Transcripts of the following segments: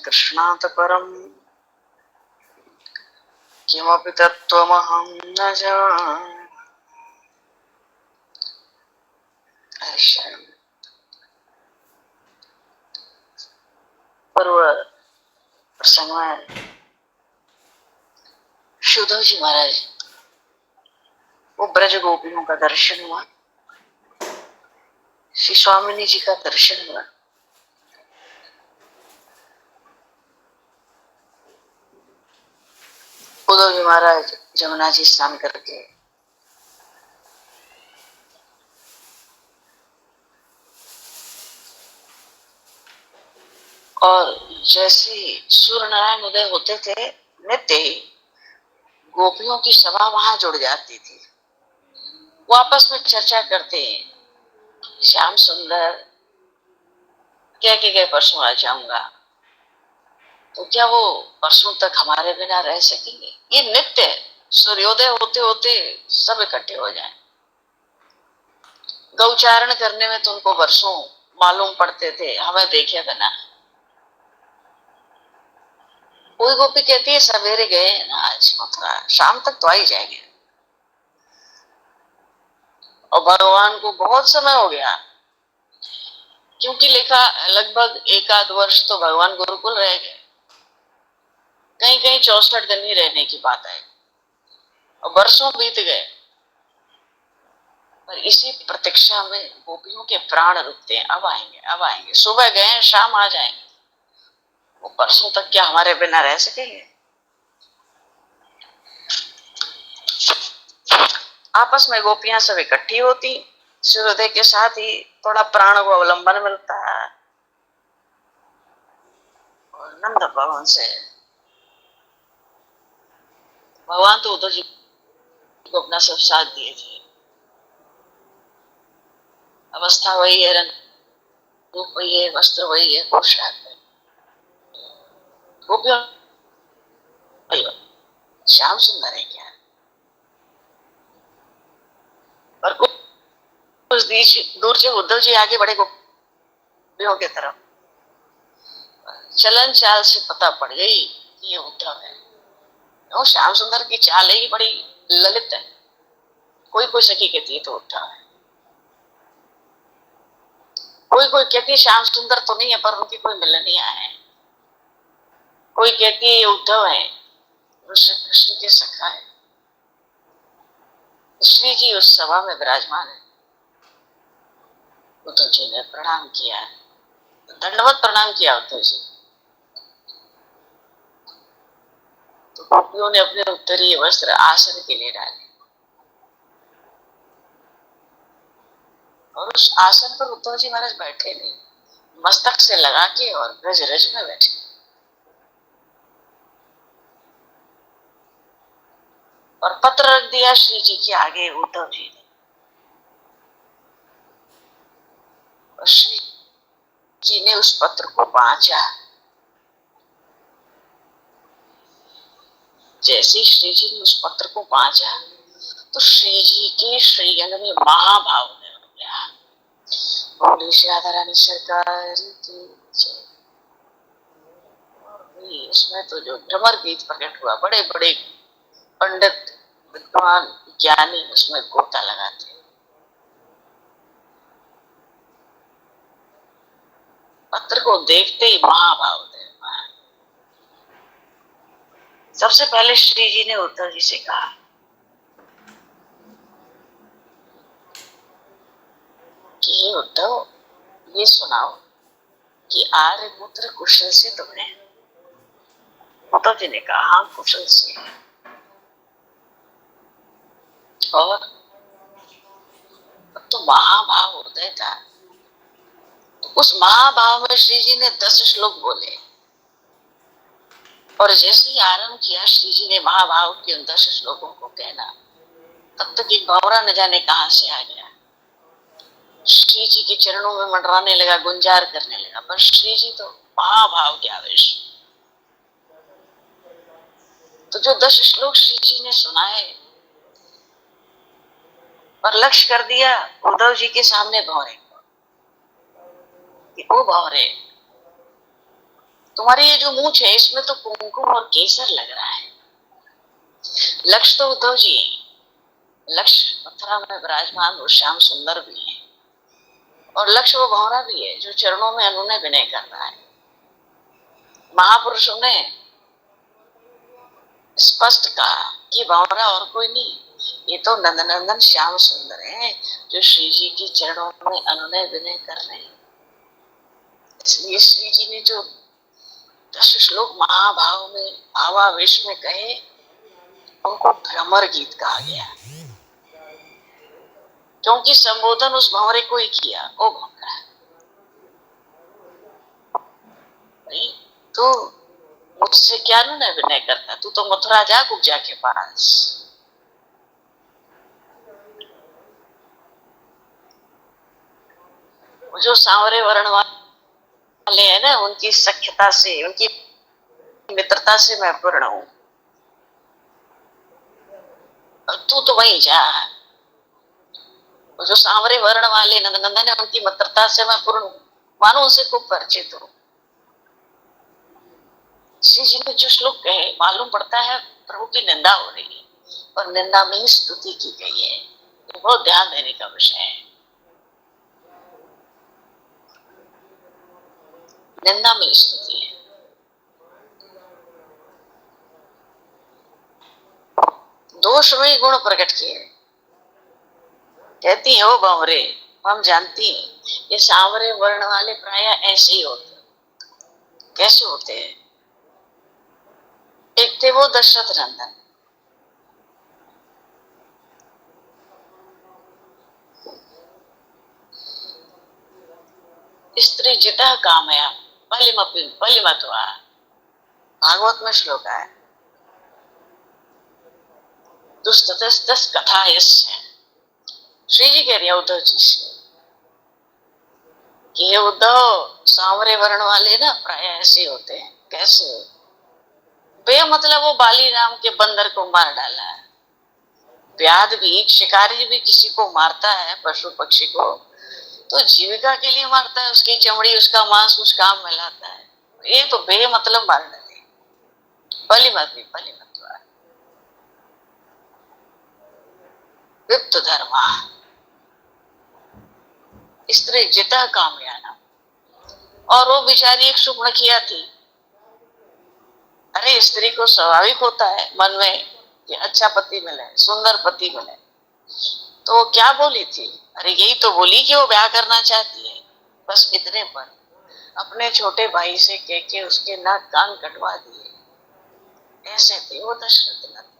कृष्णात् परम् किमपि तत्त्वमहं न जाने। पूर्व प्रसंग में श्री उद्धव जी महाराज वो ब्रज गोपियों का दर्शन हुआ, श्री स्वामिनी जी का दर्शन हुआ। उद्धव जी महाराज जमुना जी स्नान करके और जैसे सूर्य नारायण उदय होते थे नित्य ही गोपियों की सभा वहां जुड़ जाती थी। वो आपस में चर्चा करते हैं, श्याम सुंदर कह के गए परसों आ जाऊंगा, तो क्या वो परसों तक हमारे बिना रह सकेंगे? ये नित्य है, सूर्योदय होते होते सब इकट्ठे हो जाएं। गौचारण करने में तो उनको वर्षों मालूम पड़ते थे, हमें देखे बिना। कोई गोपी कहती है सवेरे गए ना आज मथुरा, शाम तक तो आ ही जाएंगे। और भगवान को बहुत समय हो गया, क्योंकि लिखा लगभग 1 आध वर्ष तो भगवान गुरुकुल रह गए, कहीं कहीं 64 दिन ही रहने की बात है, और वर्षों बीत गए। पर इसी प्रतीक्षा में गोपियों के प्राण रुकते हैं, अब आएंगे अब आएंगे। सुबह गए शाम आ जाएंगे, वो परसों तक क्या हमारे बिना रह सकेंगे? आपस में गोपियां सब इकट्ठी होती, सूर्योदय के साथ ही थोड़ा प्राण को अवलंबन मिलता है। और नंद भवन से भगवान तो उद्धव जी को अपना सब साथ दिए थे। अवस्था वही है, रंग रूप वही है, वस्त्र वही है, पोशाक गोपियों श्याम सुंदर है क्या? पर कुछ दूर से उद्धव जी आगे बढ़े गोपियों की तरफ। चलन चाल से पता पड़ गई कि ये उद्धव है। तो श्याम सुंदर की चाल ही बड़ी ललित है, कोई कोई सखी कहती है तो उद्धव है, कोई कोई कहती है श्याम सुंदर तो नहीं है पर उनकी कोई मिलनिया है, कोई कहती है ये उद्धव है, कृष्ण के सखा है। श्री जी उस सभा में विराजमान है। उद्धव जी ने प्रणाम किया, दंडवत प्रणाम किया उद्धव जी। तो गोपियों ने अपने उत्तरीय वस्त्र आसन के लिए डाले, और उस आसन पर उद्धव जी महाराज बैठे नहीं, मस्तक से लगा के और ब्रज रज में बैठे। और पत्र रख दिया श्री जी के आगे उद्धव जी ने, और श्री जी ने उस पत्र को बांचा। जैसे श्री जी ने उस पत्र को बांचा तो श्री जी के श्रीअंग में महाभाव हो गया। बोले श्री राधा रानी सरकार की जय। इसमें तो जो भ्रमर गीत प्रकट हुआ, बड़े बड़े पंडित विद्वान ज्ञानी उसमें गोता लगाते। पत्र को देखते ही महाभाव थे। सबसे पहले श्री जी ने उद्धव जी से कहा कि उद्धव ये सुनाओ कि आर्यपुत्र कुशल से तुमने? उद्धव जी ने कहा हाँ कुशल से। और तो महाभाव उदय था, उस महाभाव में श्री जी ने 10 श्लोक बोले, और जैसे ही आरंभ किया श्री जी ने महाभाव के उन 10 श्लोकों को कहना, तब तक एक भंवरा न जाने कहां से आ गया, श्री जी के चरणों में मंडराने लगा, गुंजार करने लगा। पर श्री जी तो महाभाव के आवेश। तो जो 10 श्लोक श्री जी ने सुनाए और लक्ष्य कर दिया उद्धव जी के सामने भंवरे, ओ भंवरे तुम्हारी ये जो मूंछ है इसमें तो कुमकुम और केसर लग रहा है। लक्ष्य तो उद्धव जी है, लक्ष्य मथुरा में विराजमान वो श्याम सुंदर भी है, और लक्ष्य वो भंवरा भी है जो चरणों में अनुनय विनय कर रहा है। महापुरुषों ने स्पष्ट कहा कि भंवरा और कोई नहीं, ये तो नंदनंदन श्याम सुंदर है जो श्री जी के चरणों में अनुनय विनय कर रहे हैं। इसलिए श्री जी ने जो 10 श्लोक महाभाव में भावावेश में कहे उनको भ्रमर गीत कहा गया, क्योंकि संबोधन उस भंवरे को ही किया। ओ भंवरा, तू मुझसे क्या अनुनय विनय करता, तू तो मथुरा जा कुब्जा के पास। जो सांवरे वर्ण वाले हैं ना, उनकी सख्यता से, उनकी मित्रता से मैं पूर्ण हूं, तू तो वहीं जा। जो सांवरे वर्ण वाले नंदनंदन है उनकी मित्रता से मैं पूर्ण हूं, मानो उनसे खूब परिचित हूं। श्री जी ने जो श्लोक कहे मालूम पड़ता है प्रभु की निंदा हो रही है, और निंदा में ही स्तुति की गई है। तो बहुत ध्यान देने का विषय है। निंदा में स्तुति है। दोष में गुण प्रकट किए। कहती है वो भंवरे, हम जानती हैं ये सांवरे वर्ण वाले प्राय ऐसे ही होते। कैसे होते हैं? एक थे वो दशरथ नंदन, स्त्री जिता कामया बलिमत्वा, भागवत में श्लोक है। दुस्ततस्तस कथा यस्य, श्री जी कह रही है उद्धव जी से कि हे उद्धव, सांवरे वर्ण वाले ना प्राय ऐसे होते हैं। कैसे? बे मतलब वो बाली नाम के बंदर को मार डाला है। व्याध भी, शिकारी भी किसी को मारता है, पशु पक्षी को, तो जीविका के लिए मारता है, उसकी चमड़ी उसका मांस कुछ काम में लाता है। ये तो बे मतलब मार डाले। बलि मत विप्त धर्मा, स्त्री जिता कामयाना। और वो बेचारी एक सुर्पणखिया थी। अरे स्त्री को स्वाभाविक होता है मन में कि अच्छा पति मिले, सुंदर पति मिले, तो वो क्या बोली थी? अरे यही तो बोली कि वो ब्याह करना चाहती है। बस इतने पर अपने छोटे भाई से कह के उसके नाक कान कटवा दिए। ऐसे थे वो दशरथ नंदन।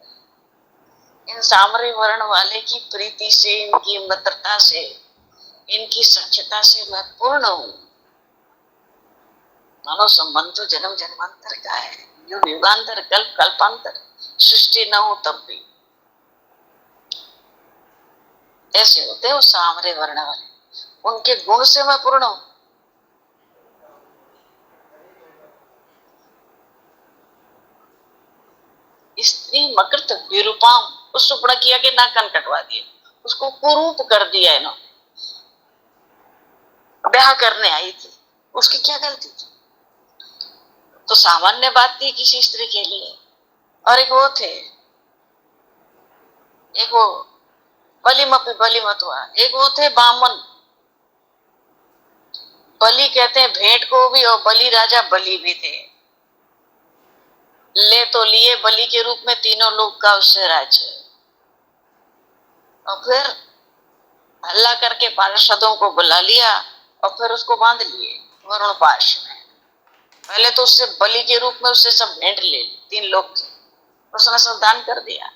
इन सामरे वर्ण वाले की प्रीति से, इनकी मित्रता से, इनकी सच्चता से मैं पूर्ण हूं। मानो संबंध तो जन्म जन्मांतर का है, युग युगांतर, कल्प कल्पांतर, सृष्टि न हो तब भी। ऐसे होते हैं वो सामरे वर्ण वाले, उनके गुण से मैं पूर्ण हूं। स्त्री मकृत विरूपाम, उस सुपर्णखिया के नाक कान कटवा दिए, उसको कुरूप कर दिया इन्होंने। ब्याह करने आई थी, उसकी क्या गलती थी? तो सामान्य बात थी किसी स्त्री के लिए। और एक वो थे, एक वो बलिमत्वा, एक वो थे बामन। बलि कहते हैं भेंट को भी, और बलि राजा बलि भी थे। ले तो लिए बलि के रूप में तीनों लोग का उससे राज्य, और फिर हल्ला करके पार्षदों को बुला लिया और फिर उसको बांध लिए वरुण पाश में। पहले तो उससे बलि के रूप में उससे सब भेंट ले ली, 3 लोग थे, उसने सब दान कर दिया,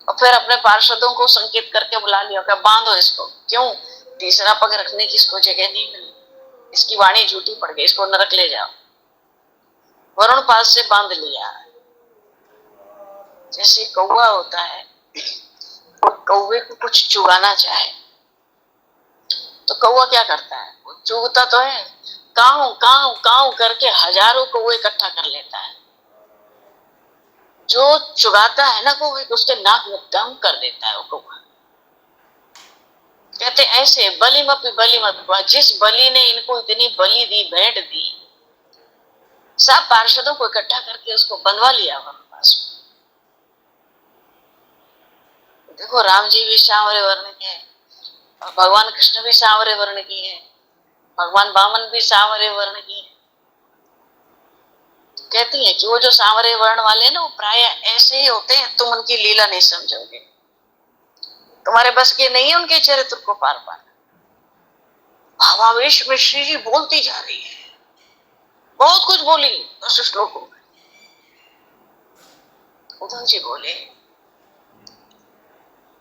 और फिर अपने पार्षदों को संकेत करके बुला लिया कि बांधो इसको। क्यों? तीसरा पग रखने की इसको जगह नहीं मिली, इसकी वाणी झूठी पड़ गई, इसको नरक ले जाओ। वरुण पास से बांध लिया। जैसे कौवा होता है, और कौवे को कुछ चुगाना चाहे तो कौवा क्या करता है? वो चुगता तो है, काऊ काऊ काऊ करके हजारों कौवे इकट्ठा कर लेता है। जो चुगाता है ना कौवे को, उसके नाक में दम कर देता है वो कौवा। कहते ऐसे बलि मत, जिस बलि ने इनको इतनी बलि दी, भेंट दी, सब पार्षदों को इकट्ठा करके उसको बनवा लिया वनवास में। देखो राम जी भी सांवरे वर्ण के हैं और भगवान कृष्ण भी सांवरे वर्ण की हैं, भगवान वामन भी सांवरे वर्ण की हैं। कहती है कि वो जो सांवरे वर्ण वाले ना वो प्राय ऐसे ही होते हैं, तुम उनकी लीला नहीं समझोगे, तुम्हारे बस के नहीं है उनके चरित्र को पार पाना। भावावेश में श्री जी बोलती जा रही है, बहुत कुछ बोली 10 श्लोकों में। उद्धव जी बोले,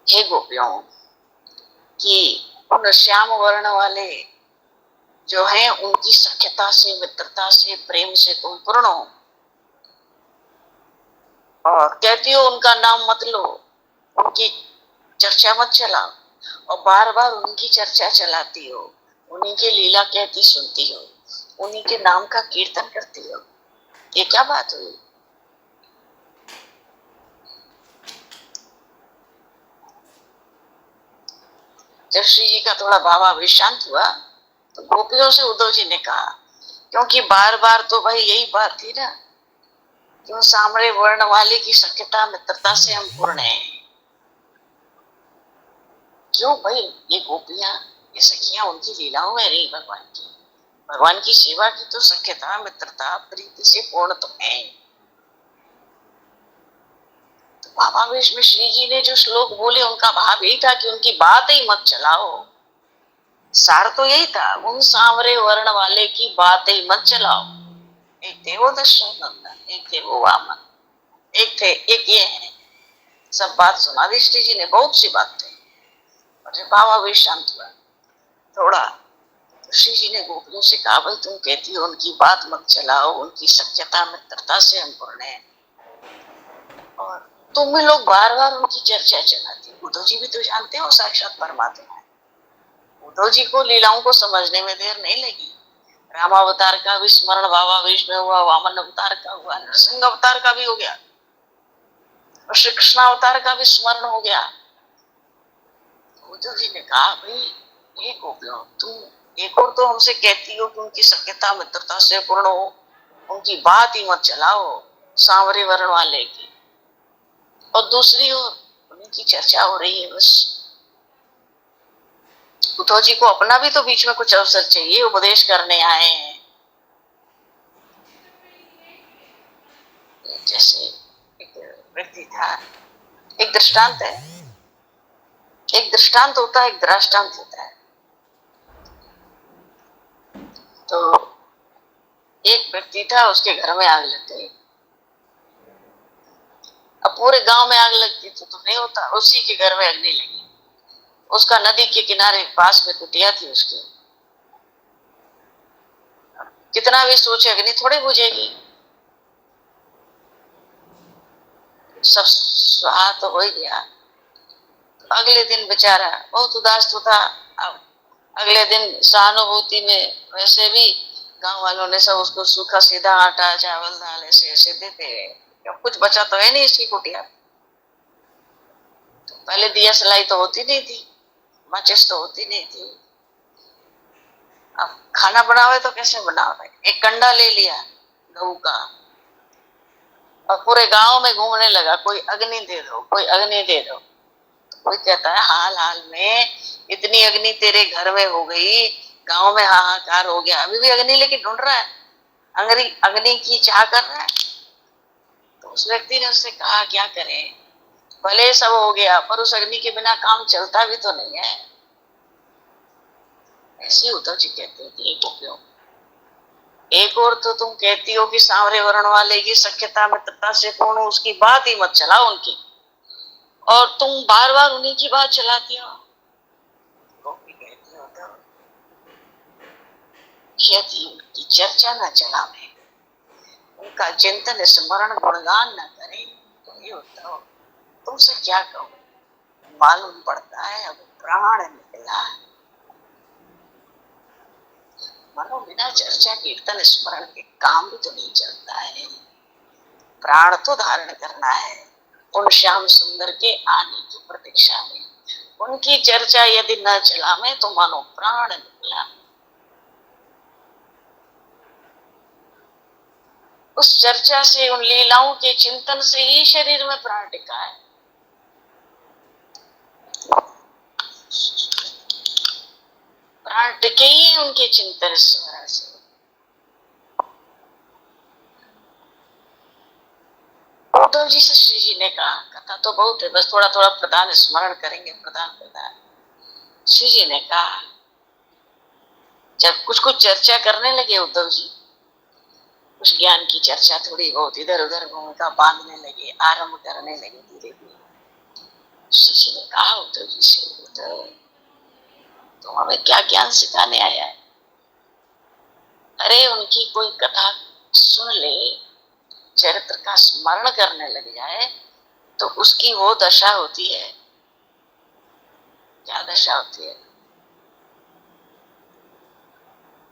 हे गोपियों, कि उन श्याम वर्ण वाले जो हैं उनकी सख्यता से, मित्रता से, प्रेम से तुम पूर्ण हो, और कहती हो उनका नाम मत लो, उनकी चर्चा मत चलाओ, और बार बार उनकी चर्चा चलाती हो, उन्हीं की लीला कहती सुनती हो, उन्हीं के नाम का कीर्तन करती हो, ये क्या बात हुई? जब श्री जी का थोड़ा भावावेश शांत हुआ तो गोपियों से उद्धव जी ने कहा, क्योंकि बार बार तो भाई यही बात थी ना, क्यों सांवरे वर्ण वाले की सख्यता मित्रता से हम पूर्ण हैं, क्यों भाई ये गोपियां, ये सखियां उनकी लीलाओं में रही भगवान की सेवा की तो सख्यता मित्रता प्रीति से पूर्ण तो है। तो भावावेश में श्री जी ने जो श्लोक बोले उनका भाव यही था कि उनकी बात ही मत चलाओ, सार तो यही था, उन सांवरे वर्ण वाले की बात ही मत चलाओ। एक थे वो दशरथ, एक थे वो वामन, एक ये है, सब बात सुना दी श्री जी ने, बहुत सी बात थी। और जब भावावेश शांत हुआ थोड़ा तो श्री जी ने गोपियों से कहा, भाई तुम कहती हो उनकी बात मत चलाओ, उनकी सख्यता मित्रता से हम पूर्ण है, और तुम भी लोग बार बार उनकी चर्चा चलाती हो। उद्धव जी भी तो जानते हो साक्षात परमात्मा है, उद्धव जी को लीलाओं को समझने में देर नहीं लगी। रामावतार का भी स्मरण भावावेश में हुआ, वामन अवतार का हुआ, नरसिंह अवतार का भी हो गया, और श्री कृष्ण अवतार का भी स्मरण हो गया। उद्धव जी ने कहा, भाई ये गोपियों, तुम एक और तो हमसे कहती हो कि उनकी सख्यता मित्रता से पूर्ण हो, उनकी बात ही मत चलाओ सांवरे वर्ण वाले की, और दूसरी ओर उनकी चर्चा हो रही है बस। उद्धव जी को अपना भी तो बीच में कुछ अवसर चाहिए, उपदेश करने आए हैं। जैसे एक व्यक्ति था, एक दृष्टांत है, एक दृष्टांत होता है, एक दृष्टांत होता है। तो एक व्यक्ति था, उसके घर में आग लग गई। अब पूरे गांव में आग लगती तो नहीं होता, उसी के घर में अग्नि लगी। उसका नदी के किनारे पास में कुटिया थी उसकी, कितना भी सोचे अग्नि थोड़ी बुझेगी, सब स्वाहा तो हो ही गया। तो अगले दिन बेचारा बहुत उदास तो था। अब अगले दिन सहानुभूति में वैसे भी गांव वालों ने सब उसको सूखा सीधा आटा चावल दाल ऐसे ऐसे देते गए, कुछ बचा तो है नहीं इसकी कुटिया। तो पहले दिया सलाई तो होती नहीं थी, माचिस तो होती नहीं थी, अब खाना बनावे तो कैसे बनावे? एक कंडा ले लिया गऊ का और पूरे गांव में घूमने लगा, कोई अग्नि दे दो, कोई अग्नि दे दो। तो कोई कहता है हाल हाल में इतनी अग्नि तेरे घर में हो गई, गांव में हाहाकार हो गया, अभी भी अग्नि लेके ढूंढ रहा है, अग्नि की चाह कर रहा है। तो उस व्यक्ति ने उससे कहा, क्या करें, भले सब हो गया पर उस अग्नि के बिना काम चलता भी तो नहीं है। ऐसे उद्धव जी कहते हैं कि गोपियों, एक और तो तुम कहती हो कि सांवरे वर्ण वाले की सख्यता मित्रता से पूर्ण, उसकी बात ही मत चलाओ उनकी, और तुम बार बार उन्हीं की बात चलाती हो। गोपी कहती हो यदि उनकी चर्चा न चलावे, उनका चिंतन स्मरण गुणगान न करे तो ये उद्धव तुमसे क्या कहूं, मालूम पड़ता है अब प्राण निकला। मानो बिना चर्चा कीर्तन स्मरण के काम भी तो नहीं चलता है, प्राण तो धारण करना है उन श्याम सुंदर के आने की प्रतीक्षा में। उनकी चर्चा यदि न चला में तो मानो प्राण निकला। उस चर्चा से, उन लीलाओं के चिंतन से ही शरीर में प्राण टिका है। प्राण टिके ही उनके चिंतन स्मरण से। उद्धव जी से श्री जी ने कहा, कथा तो बहुत है, बस थोड़ा थोड़ा प्रधान स्मरण करेंगे। प्रधान श्री जी ने कहा, जब कुछ कुछ चर्चा करने लगे उद्धव जी, कुछ ज्ञान की चर्चा थोड़ी बहुत इधर उधर भूमिका बांधने लगे, आरंभ करने लगे धीरे धीरे। श्री जी ने कहा उद्धव जी से, उद्धव तुम हमें क्या ज्ञान सिखाने आया है? अरे उनकी कोई कथा सुन ले, चरित्र का स्मरण करने लग जाए तो उसकी वो दशा होती है। क्या दशा होती है?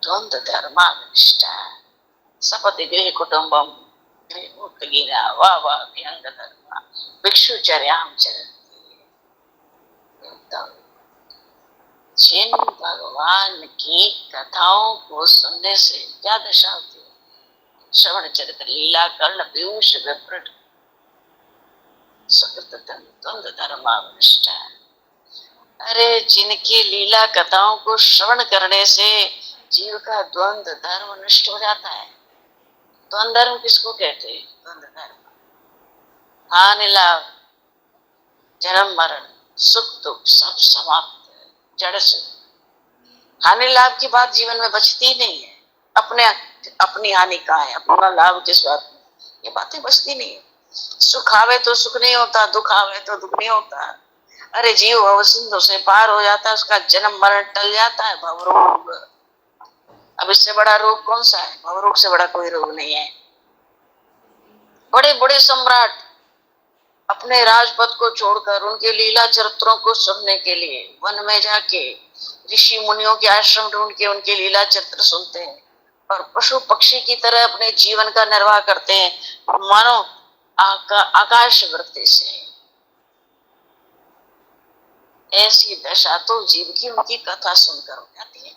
द्वंद्व धर्मानिष्ठा सपति गृह कुटुंबम वाह वाह व्यंग धर्म भिक्षुचर्याम चरन्ति। जिन भगवान की कथाओं को सुनने से क्या दशा होती है? श्रवण चरित्र लीला कर्ण पीयूष विप्रट द्वंद्व धर्मानिष्ठा। अरे जिनकी लीला कथाओं को श्रवण करने से जीव का द्वंद्व धर्म नष्ट हो जाता है। द्वंद्व धर्म किसको कहते हैं? द्वंद्व धर्म हानि लाभ, जन्म मरण, सुख दुख सब समाप्त है। जड़ सुख हानि लाभ की बात जीवन में बचती नहीं है। अपनी हानि कहाँ है, अपना लाभ किस बात में, ये बातें बचती नहीं है। सुख आवे तो सुख नहीं होता, दुख आवे तो दुख नहीं होता। अरे जीव भव सिंधु से पार हो जाता है, उसका जन्म मरण टल जाता है। भवरोग, अब इससे बड़ा रोग कौन सा है? भवरोग से बड़ा कोई रोग नहीं है। बड़े बड़े सम्राट अपने राजपद को छोड़कर उनके लीला चरित्रों को सुनने के लिए वन में जाके ऋषि मुनियों के आश्रम ढूंढ के उनके लीला चरित्र सुनते हैं और पशु पक्षी की तरह अपने जीवन का निर्वाह करते हैं, मानो आकाश वृत्ति से। ऐसी दशा तो जीव की उनकी कथा सुनकर हो जाती है।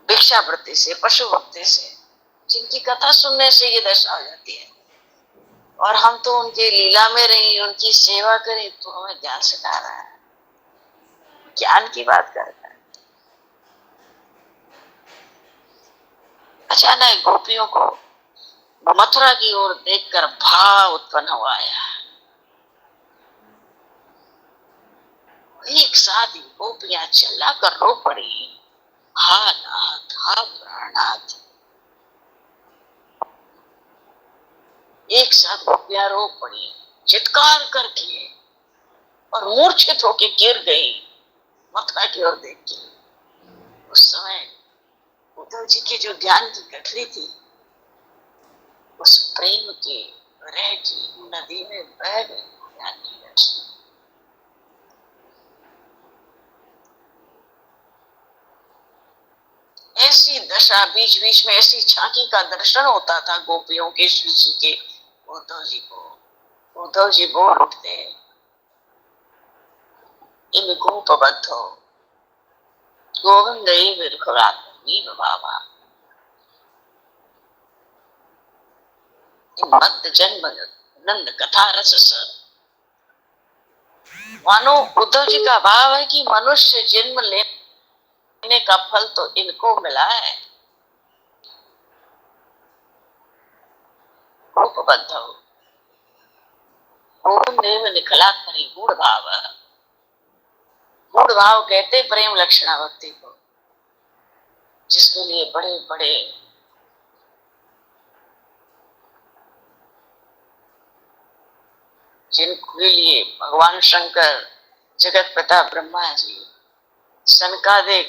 भिक्षा वृत्ति से, पशु वृत्ति से, जिनकी कथा सुनने से ये दशा हो जाती है। और हम तो उनके लीला में रही, उनकी सेवा करें तो हमें ज्ञान सिखा रहा है, ज्ञान की बात करता है। अचानक गोपियों को मथुरा की ओर देखकर भाव उत्पन्न हुआ। एक साथ गोपियां चिल्ला कर रो पड़ी, हा नाथ हा प्राणनाथ। एक साथ गोपियां रो पड़ी चित्कार करके और मूर्छित होके गिर गई मथुरा की ओर देख के। उस समय उद्धव जी की जो ज्ञान की गठरी थी, उस प्रेम की रह की नदी में बह गई ज्ञान की गठरी। ऐसी दशा, बीच बीच में ऐसी झांकी का दर्शन होता था गोपियों के, श्री जी के उद्धव जी को। उद्धव जी बोल उठते, इन गोपबद्धो गोविंद बाबा मत जन्म नंद कथा रस। मानो उद्धव जी का भाव है कि मनुष्य जन्म लेने का फल तो इनको मिला है। गोपबद्धो गोविंद निखलात मणि गूढ़ भाव। गूढ़ भाव कहते प्रेम लक्षणा भक्ति को, जिसके लिए बड़े बड़े जिनके लिए भगवान शंकर, जगत पिता ब्रह्मा जी, सनकादिक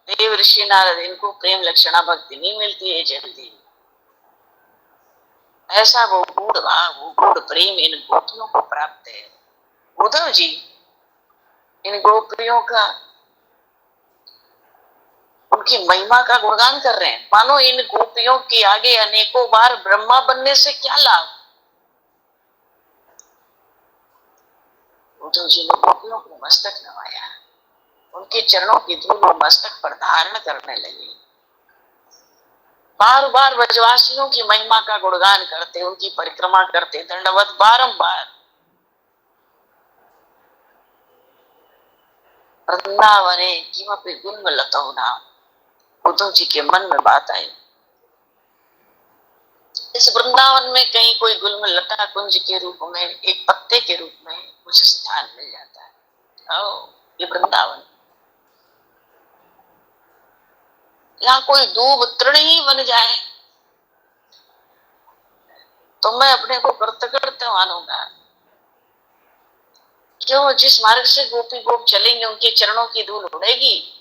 देव ऋषि नारद, इनको प्रेम लक्षणा भक्ति नहीं मिलती है जल्दी। ऐसा वो गूढ़ भाव, वो गूढ़ प्रेम इन गोपियों को प्राप्त है। उद्धव जी इन गोपियों का, उनकी महिमा का गुणगान कर रहे हैं। मानो इन गोपियों के आगे अनेकों बार ब्रह्मा बनने से क्या लाभ। उद्धव जी ने गोपियों को मस्तक नवाया। उनके चरणों की धूल वो मस्तक पर धारण करने लगे। बार बार ब्रजवासियों की महिमा का गुणगान करते, उनकी परिक्रमा करते, दंडवत बारंबार। वृंदावने किमपि गुल्मलतौ नाम। उद्धव जी के मन में बात आई, इस वृंदावन में कहीं कोई गुल्म लता कुंज के रूप में, एक पत्ते के रूप में मुझे स्थान मिल जाता है। ओ, ये वृंदावन, यहाँ कोई दूब तृण ही बन जाए तो मैं अपने को कृतकृत्य मानूंगा। क्यों? जिस मार्ग से गोपी गोप चलेंगे उनके चरणों की धूल उड़ेगी,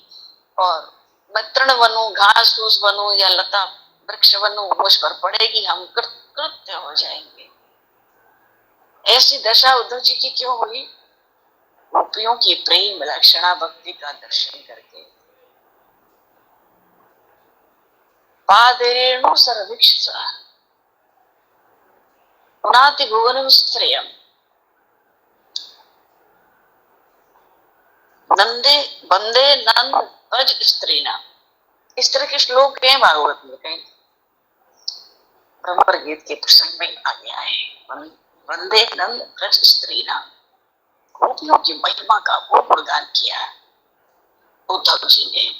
और मैं तृण बनूं, घास फूस बनूं या लता वृक्ष बनूं, मुझ पर पड़ेगी, हम कृत्य हो जाएंगे। ऐसी दशा उद्धव जी की क्यों हुई? गोपियों की प्रेम लक्षणा भक्ति का दर्शन करके। पादेरेणु सर्वविक्ष पुनाति भुवनम श्रेयम नंदे बंदे नंद ब्रज स्त्रीना। इस तरह के श्लोक हैं भागवत में, कहीं ब्रह्म गीत के प्रसंग में आ गया है। वंदे नंद ब्रज स्त्रीना, गोपियों की महिमा का वो गुणगान किया उद्धव जी ने।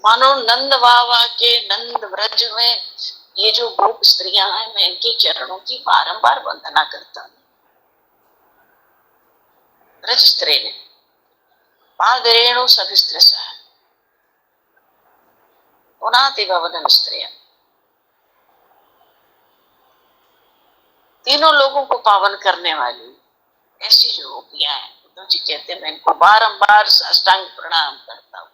मानो नंद बाबा के नंद ब्रज में ये जो गोप स्त्रियां हैं, मैं इनके चरणों की बारंबार वंदना करता हूँ। ब्रज स्त्री ने पादेरेणु सविस्त्रस पुनाति भवनम स्त्रिया, तीनों लोगों को पावन करने वाली ऐसी जो गोपियां हैं, उद्धव जी कहते हैं मैं इनको बारंबार साष्टांग प्रणाम करता हूँ।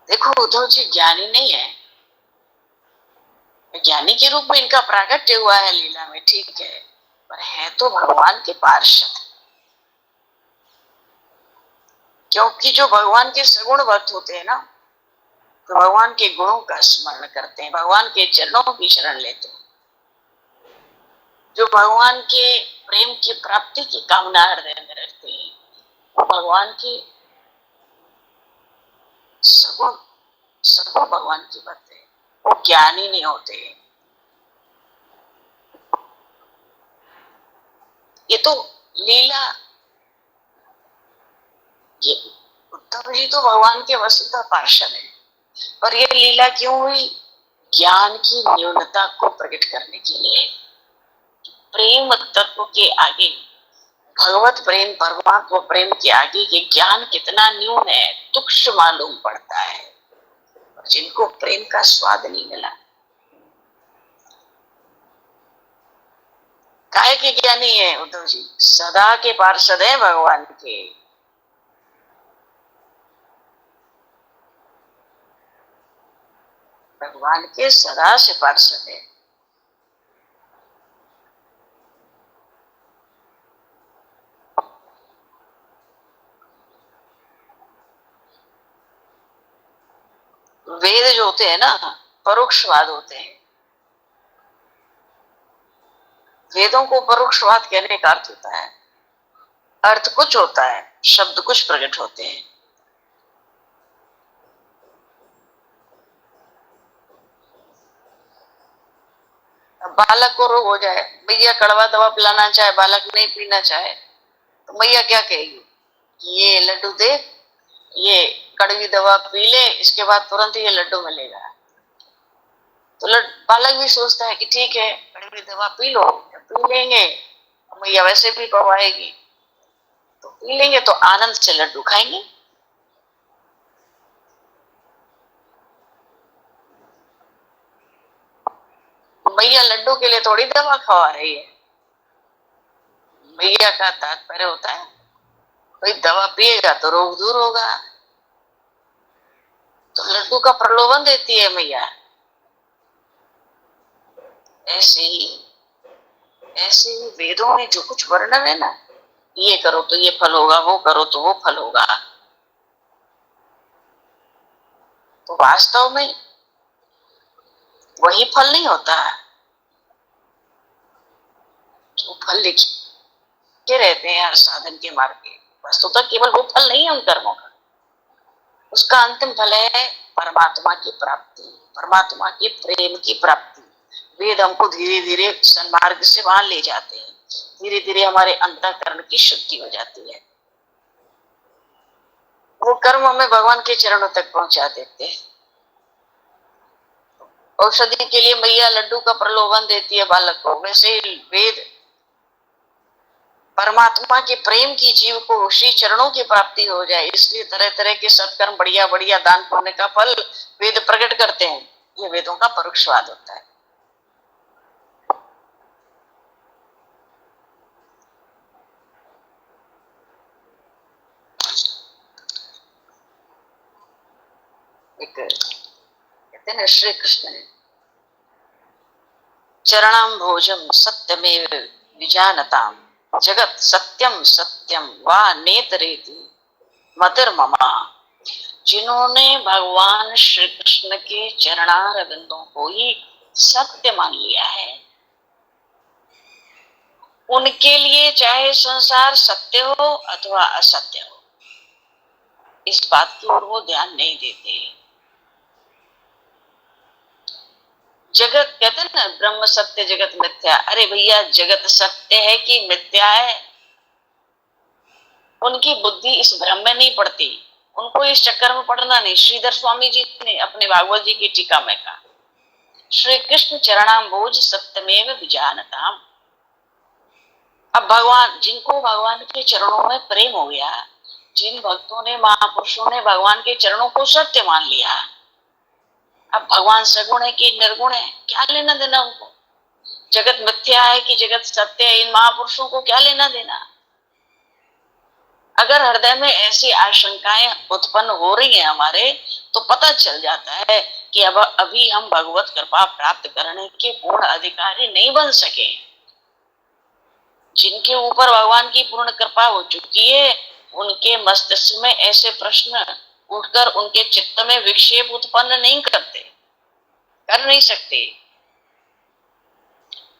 देखो उद्धव जी ज्ञानी नहीं है, ज्ञानी के रूप में इनका प्राकट्य हुआ है लीला में, ठीक है, पर है तो भगवान के पार्षद। क्योंकि जो भगवान के सगुण भक्त होते हैं ना, तो भगवान के गुणों का स्मरण करते हैं, भगवान के चरणों की शरण लेते हैं। जो भगवान के प्रेम की प्राप्ति की कामना हृदय में रखते हैं, वो भगवान के सगुण सगुण भगवान की भक्त है, वो ज्ञानी नहीं होते। ये तो लीला, ये उद्धव जी तो भगवान के वस्तुतः पार्षद है, पर ये लीला क्यों हुई? ज्ञान की न्यूनता को प्रकट करने के लिए। प्रेम तत्व के आगे, भगवत प्रेम परमात्मा प्रेम के आगे के ज्ञान कितना न्यून है, तुक्ष मालूम पड़ता है। जिनको प्रेम का स्वाद नहीं मिला, काय के ज्ञानी है उद्धव जी? सदा के पार्षद है भगवान के। भगवान के सदा से पार्षद है। वेद जो होते हैं ना, परोक्षवाद होते हैं। वेदों को परोक्षवाद कहने का अर्थ होता है, अर्थ कुछ होता है, शब्द कुछ प्रकट होते हैं। बालक को रोग हो जाए, भैया कड़वा दवा पिलाना चाहे, बालक नहीं पीना चाहे, तो मैया क्या कहेगी? ये लड्डू दे, ये कड़वी दवा पी ले, इसके बाद तुरंत ये लड्डू मिलेगा। तो बालक भी सोचता है कि ठीक है, कड़वी दवा पी लो, पी लेंगे, मैया वैसे भी पवाएगी, तो पी लेंगे, तो आनंद से लड्डू खाएंगे। मैया लड्डू के लिए थोड़ी दवा खवा रही है। मैया का तात्पर्य होता है भाई दवा पिएगा तो रोग दूर होगा, तो लड्डू का प्रलोभन देती है मैया। ऐसे ही वेदों में जो कुछ वर्णन है ना, ये करो तो ये फल होगा, वो करो तो वो फल होगा, तो वास्तव में वही फल नहीं होता। वो फल लिखे रहते हैं हर साधन के मार्ग के। वस्तुतः केवल वो फल नहीं है उन कर्मों का, उसका अंतिम फल है परमात्मा की प्राप्ति, परमात्मा के प्रेम की प्राप्ति। वेद हमको धीरे धीरे सन्मार्ग से वहां ले जाते हैं, धीरे धीरे हमारे अंतःकरण की शुद्धि हो जाती है। वो कर्म हमें भगवान के चरणों तक पहुंचा देते हैं। औषधि के लिए मैया लड्डू का प्रलोभन देती है बालक को, वैसे ही वेद परमात्मा के प्रेम की जीव को श्री चरणों की प्राप्ति हो जाए, इसलिए तरह तरह के सत्कर्म, बढ़िया बढ़िया दान पुण्य का फल वेद प्रकट करते हैं। ये वेदों का परोक्षवाद होता है। एक कहते हैं श्री कृष्ण ने चरणाम भोजम सत्यमेव विजानताम जगत सत्यम सत्यम वा नेतरेति मतिर्ममा। जिन्होंने भगवान श्री कृष्ण के चरणारविंदों को ही सत्य मान लिया है, उनके लिए चाहे संसार सत्य हो अथवा असत्य हो, इस बात की ओर वो ध्यान नहीं देते। जगत कहते हैं ना, ब्रह्म सत्य जगत मिथ्या। अरे भैया, जगत सत्य है कि मिथ्या है, उनकी बुद्धि इस भ्रम में नहीं पड़ती, उनको इस चक्कर में पड़ना नहीं। श्रीधर स्वामी जी ने अपने भागवत जी की टीका में कहा, श्री कृष्ण चरणाम्बोज सत्यमेव विजानताम। अब भगवान, जिनको भगवान के चरणों में प्रेम हो गया, जिन भक्तों ने, महापुरुषों ने भगवान के चरणों को सत्य मान लिया, अब भगवान सगुण है कि निर्गुण है, क्या लेना देना उनको। जगत मिथ्या है कि जगत सत्य है, इन महापुरुषों को क्या लेना देना। अगर हृदय में ऐसी आशंकाएं उत्पन्न हो रही है हमारे, तो पता चल जाता है कि अब अभी हम भगवत कृपा प्राप्त करने के पूर्ण अधिकारी नहीं बन सके। जिनके ऊपर भगवान की पूर्ण कृपा हो चुकी है, उनके मस्तिष्क में ऐसे प्रश्न उठकर उनके चित्त में विक्षेप उत्पन्न नहीं करते, कर नहीं सकते।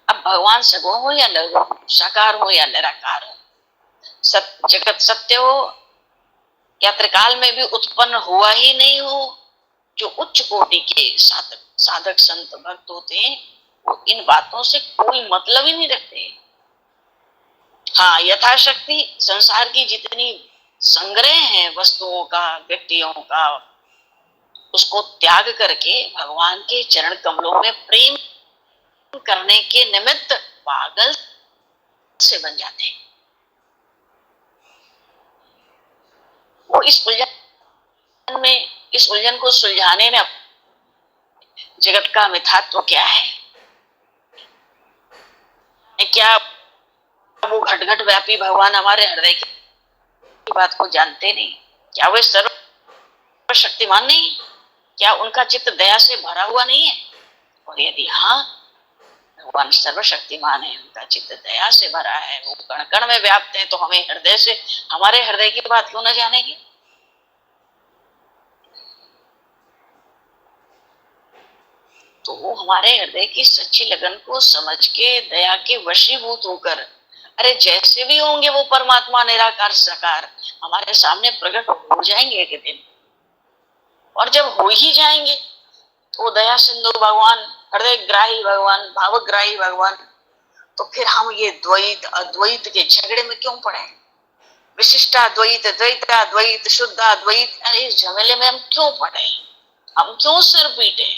अब भगवान सगुण हो या निर्गुण, साकार हो या निराकार, जगत सत्य हो या त्रिकाल में भी उत्पन्न हुआ ही नहीं हो, जो उच्च कोटि के साधक साधक संत भक्त होते हैं, वो इन बातों से कोई मतलब ही नहीं रखते। हाँ, यथाशक्ति संसार की जितनी संग्रह है वस्तुओं का, व्यक्तियों का, उसको त्याग करके भगवान के चरण कमलों में प्रेम करने के निमित्त पागल से बन जाते हैं। वो इस उलझन को सुलझाने में, जगत का मिथ्यात्व क्या है, क्या वो घट घट व्यापी भगवान हमारे हृदय की बात को जानते नहीं? क्या वे सर्वशक्तिमान नहीं? क्या उनका चित्त दया से भरा हुआ नहीं है? और यदि हाँ, भगवान सर्वशक्तिमान है, उनका चित्त दया से भरा है, वो कण कण में व्याप्त है, तो हमें हृदय से, हमारे हृदय की बात क्यों न जानेंगे? तो वो हमारे हृदय की सच्ची लगन को समझ के दया के वशीभूत होकर, अरे जैसे भी होंगे वो परमात्मा निराकार साकार हमारे सामने प्रकट हो जाएंगे एक दिन। और जब हो ही जाएंगे तो दया सिंधु भगवान, हृदय ग्राही भगवान, भावग्राही भगवान, तो फिर हम ये द्वैत अद्वैत के झगड़े में क्यों पड़े? विशिष्टाद्वैत, द्वैताद्वैत, शुद्धाद्वैत, अरे इस झमेले में हम क्यों पड़े? हम क्यों सिर पीटे?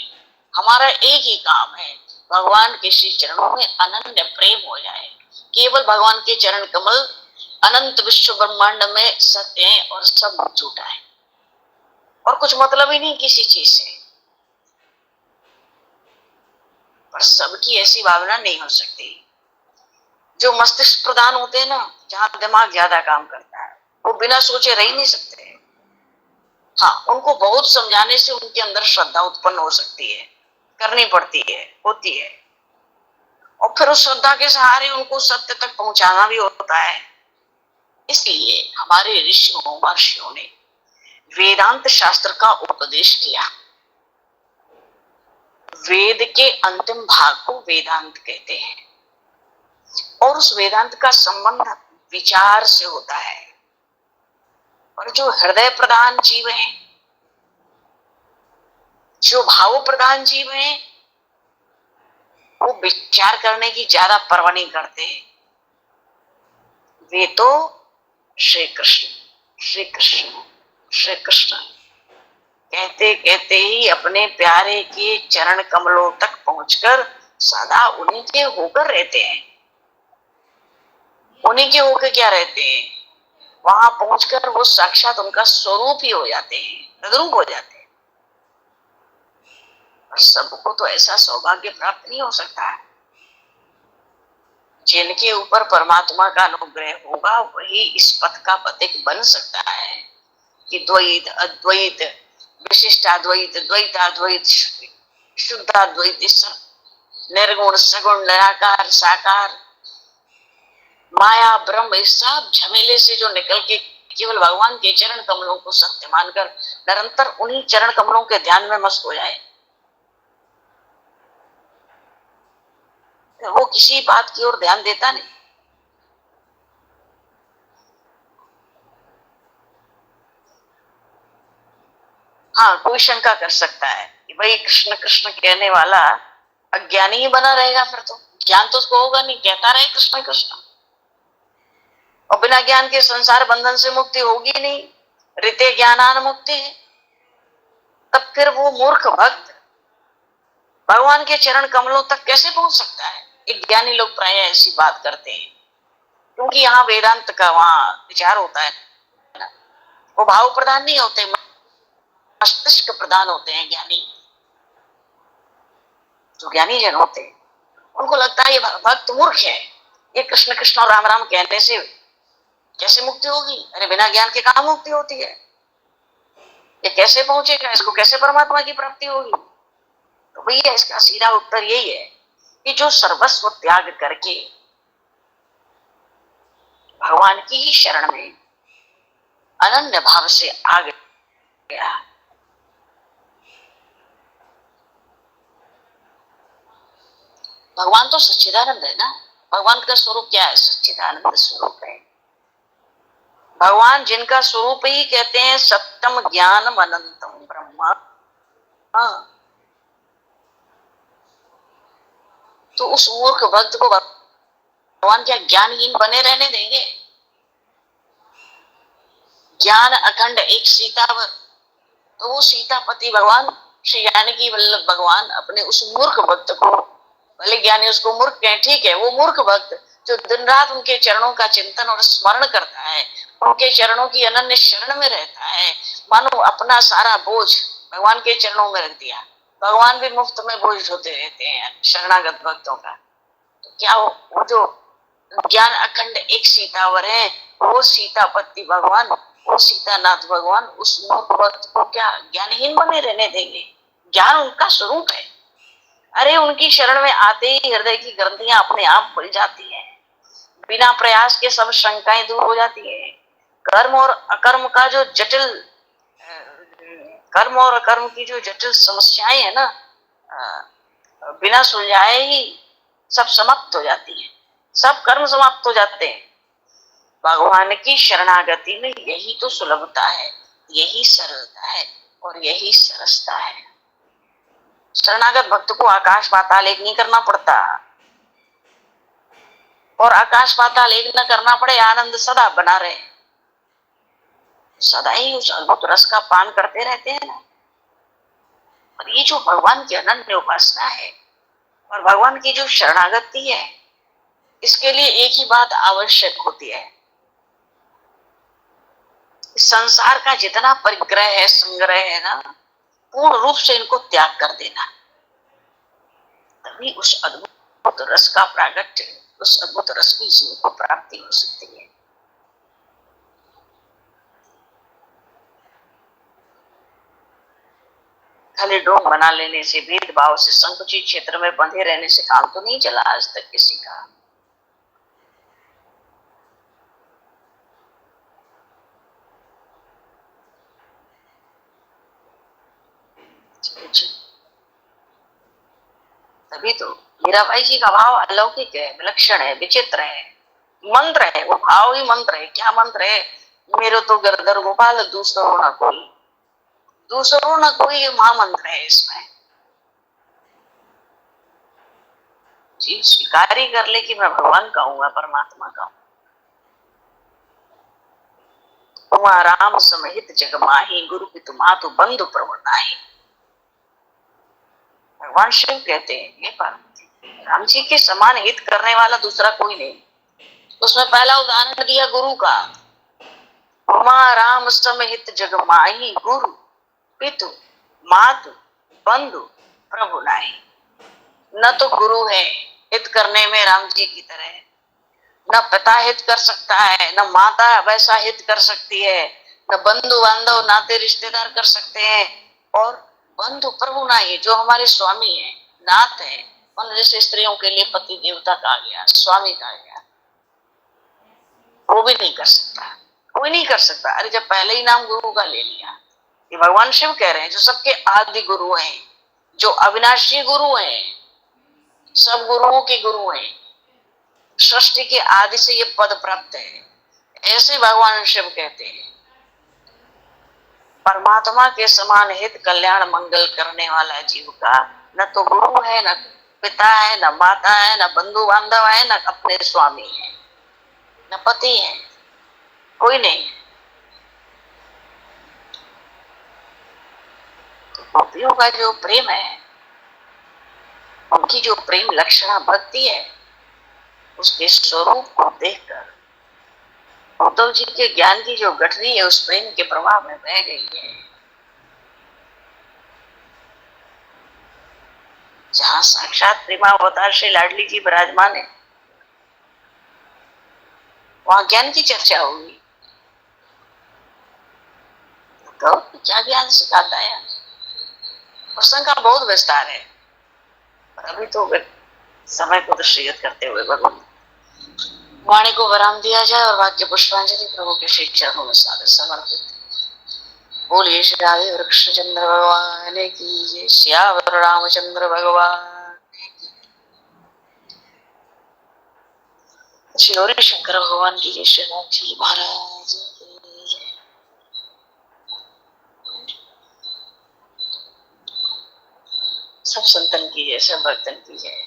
हमारा एक ही काम है, भगवान के श्री चरणों में अनन्य प्रेम हो जाए। केवल भगवान के चरण कमल अनंत विश्व ब्रह्मांड में सत्य है और सब झूठा है, और कुछ मतलब ही नहीं किसी चीज से। पर सबकी ऐसी भावना नहीं हो सकती। जो मस्तिष्क प्रधान होते हैं ना, जहां दिमाग ज्यादा काम करता है, वो बिना सोचे रह ही नहीं सकते। हाँ, उनको बहुत समझाने से उनके अंदर श्रद्धा उत्पन्न हो सकती है, करनी पड़ती है, होती है, और फिर उस श्रद्धा के सहारे उनको सत्य तक पहुंचाना भी होता है। इसलिए हमारे ऋषियों महर्षियों ने वेदांत शास्त्र का उपदेश किया। वेद के अंतिम भाग को वेदांत कहते हैं। और उस वेदांत का संबंध विचार से होता है। और जो हृदय प्रधान जीव हैं, जो भाव प्रधान जीव हैं, वो विचार करने की ज्यादा परवाह नहीं करते। वे तो श्री कृष्ण श्री कृष्ण श्री कृष्ण कहते कहते ही अपने प्यारे के चरण कमलों तक पहुंचकर सदा उन्हीं के होकर रहते हैं। उन्हीं के होकर क्या रहते हैं, वहां पहुंचकर वो साक्षात उनका स्वरूप ही हो जाते हैं, तद्रूप हो जाते हैं। और सबको तो ऐसा सौभाग्य प्राप्त नहीं हो सकता है। जिनके ऊपर परमात्मा का अनुग्रह होगा वही इस पथ का पथिक बन सकता है कि द्वैत अद्वैत विशिष्टाद्वैत द्वैताद्वैत शुद्धाद्वैत निर्गुण सगुण निराकार साकार माया ब्रह्म इस सब झमेले से जो निकल के केवल भगवान के चरण कमलों को सत्य मानकर निरंतर उन्हीं चरण कमलों के ध्यान में मस्त हो जाए, वो किसी बात की ओर ध्यान देता नहीं। हाँ, कोई शंका कर सकता है कि भाई कृष्ण कृष्ण कहने वाला अज्ञानी ही बना रहेगा, फिर तो ज्ञान तो उसको होगा नहीं, कहता रहे कृष्ण कृष्ण, और बिना ज्ञान के संसार बंधन से मुक्ति होगी नहीं, ऋते ज्ञानान मुक्ति है। तब फिर वो मूर्ख भक्त भगवान के चरण कमलों तक कैसे पहुंच सकता है? एक ज्ञानी लोग प्राय ऐसी बात करते हैं, क्योंकि यहाँ वेदांत का वहां विचार होता है ना, वो भाव प्रधान नहीं होते, मस्तिष्क प्रधान होते हैं। ज्ञानी जो ज्ञानी जन होते हैं उनको लगता है ये भक्त मूर्ख है, ये कृष्ण कृष्ण और राम राम कहने से कैसे मुक्ति होगी? अरे बिना ज्ञान के कहाँ मुक्ति होती है? ये कैसे पहुंचेगा? इसको कैसे परमात्मा की प्राप्ति होगी? तो भैया इसका सीधा उत्तर यही है कि जो सर्वस्व त्याग करके भगवान की ही शरण में अनन्य भाव से आ गया, भगवान तो सच्चिदानंद है ना। भगवान का स्वरूप क्या है? सच्चिदानंद स्वरूप है। भगवान जिनका स्वरूप ही कहते हैं सत्यम ज्ञानम अनंतम ब्रह्म। तो उस मूर्ख भक्त को भगवान क्या ज्ञानहीन बने रहने देंगे? ज्ञान अखंड एक सीतावर, तो वो सीतापति भगवान श्री जानकी वल्लभ भगवान अपने उस मूर्ख भक्त को, भले ज्ञानी उसको मूर्ख कहें, ठीक है, वो मूर्ख भक्त जो दिन रात उनके चरणों का चिंतन और स्मरण करता है, उनके चरणों की अनन्य शरण में रहता है, मानो अपना सारा बोझ भगवान के चरणों में रख दिया। भगवान भी मुफ्त में बोझ ढोते रहते हैं शरणागत भक्तों का। तो क्या वो जो ज्ञान अखंड एक सीतावर है, वो सीतापति भगवान, वो सीतानाथ भगवान उस मूर्ख भक्त को क्या ज्ञानहीन बने रहने देंगे? ज्ञान उनका स्वरूप है। अरे उनकी शरण में आते ही हृदय की ग्रंथियां अपने आप खुल जाती हैं, बिना प्रयास के सब शंकाएं दूर हो जाती है। कर्म और अकर्म का जो जटिल, कर्म और अकर्म की जो जटिल समस्याएं है ना, बिना सुलझाए ही सब समाप्त हो जाती है, सब कर्म समाप्त हो जाते हैं। भगवान की शरणागति में यही तो सुलभता है, यही सरलता है और यही सरसता है। शरणागत भक्त को आकाश पाताल एक नहीं करना पड़ता, और आकाश पाताल एक न करना पड़े, आनंद सदा बना रहे, सदा ही उस अद्भुत रस का पान करते रहते हैं ना। और ये जो भगवान की अनन्य उपासना है और भगवान की जो शरणागति है, इसके लिए एक ही बात आवश्यक होती है, संसार का जितना परिग्रह है, संग्रह है ना, पूर्ण रूप से इनको त्याग कर देना, तभी उस अद्भुत रस का प्रागट्य, उस अद्भुत रस की जीव को प्राप्ति हो सकती है। खाली डोंग बना लेने से, भेदभाव से, संकुचित क्षेत्र में बंधे रहने से काम तो नहीं चला आज तक किसी का। तभी तो मीराबाई जी का भाव अलौकिक है, विलक्षण है, विचित्र है, मंत्र है। वो भाव ही मंत्र है। क्या मंत्र है? मेरे तो गिरधर गोपाल दूसरो न कोई, दूसरो न कोई, ये महामंत्र है। इसमें जीव स्वीकार ही कर ले कि मैं भगवान का हूँ, मैं परमात्मा का हूँ। उमा राम समहित जग माही, गुरु पितु मातु बंधु प्रभु नाही। भगवान शिव कहते हैं, ये पार्वती, राम जी के समान हित करने वाला दूसरा कोई नहीं। उसमें पहला उदाहरण दिया गुरु का। उमा राम समहित जग माही, गुरु पितु मातु बंधु प्रभु नाही। न तो गुरु है हित करने में राम जी की तरह, न पिता हित कर सकता है, न माता वैसा हित कर सकती है, न बंधु बांधव नाते रिश्तेदार कर सकते हैं, और बंधु प्रभु नाही, जो हमारे स्वामी है, नाथ है। उन जैसे स्त्रियों के लिए पति देवता कहा गया, स्वामी कहा गया, वो भी नहीं कर सकता, कोई नहीं कर सकता। अरे जब पहले ही नाम गुरु का ले लिया, ये भगवान शिव कह रहे हैं, जो सबके आदि गुरु हैं, जो अविनाशी गुरु हैं, सब गुरुओं के गुरु हैं, सृष्टि के आदि से ये पद प्राप्त है। ऐसे भगवान शिव कहते हैं, परमात्मा के समान हित कल्याण मंगल करने वाला जीव का न तो गुरु है, न पिता है, न माता है, न बंधु बांधव है, न अपने स्वामी है, न पति है, कोई नहीं है। तो गोपियों का जो प्रेम है, उनकी जो प्रेम लक्षणा भक्ति है, उसके स्वरूप को देखकर उद्धव जी के ज्ञान की जो गठरी है, उस प्रेम के प्रभाव में बह गई है। जहां साक्षात प्रेमावतार श्री लाडली जी विराजमान है, वहां ज्ञान की चर्चा होगी। तो क्या ज्ञान सिखाता है? प्रसंग का बहुत विस्तार है, पर अभी तो समय को दृष्टिगत करते हुए भगवान वाणी को विराम दिया जाए और वाक्य पुष्पांजलि प्रभु के श्री चरणों में सादर समर्पित। बोलिए श्री राधे वृक्ष चंद्र भगवान की जय, श्यावर रामचंद्र भगवान, श्री गौरी शंकर भगवान की जय, श्री नाथ जी महाराज की जय। सब संतन की जय, सब भक्तन की जय।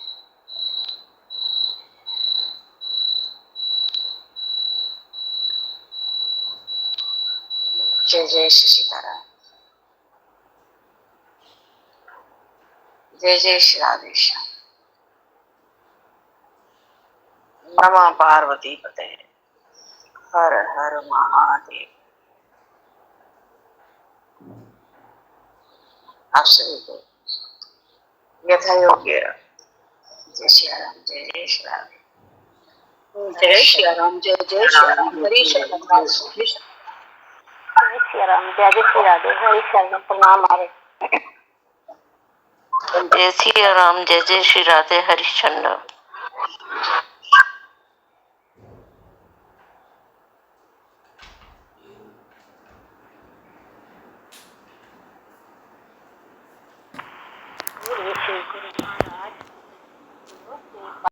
जय जय श्री सीताराम, जय जय श्री राधेश्याम। नमः पार्वती पते, हर हर महादेव। आप सभी को यथा योग्य जय श्री राम, जय जय श्री राधे, जय श्री राम, जय जय श्री राम, हरि शरण, जय श्री राम, जय जय श्री राधे, हरि शरण, प्रणाम। जय श्री राम, जय जय श्री राधे, हरिश्चंद्र।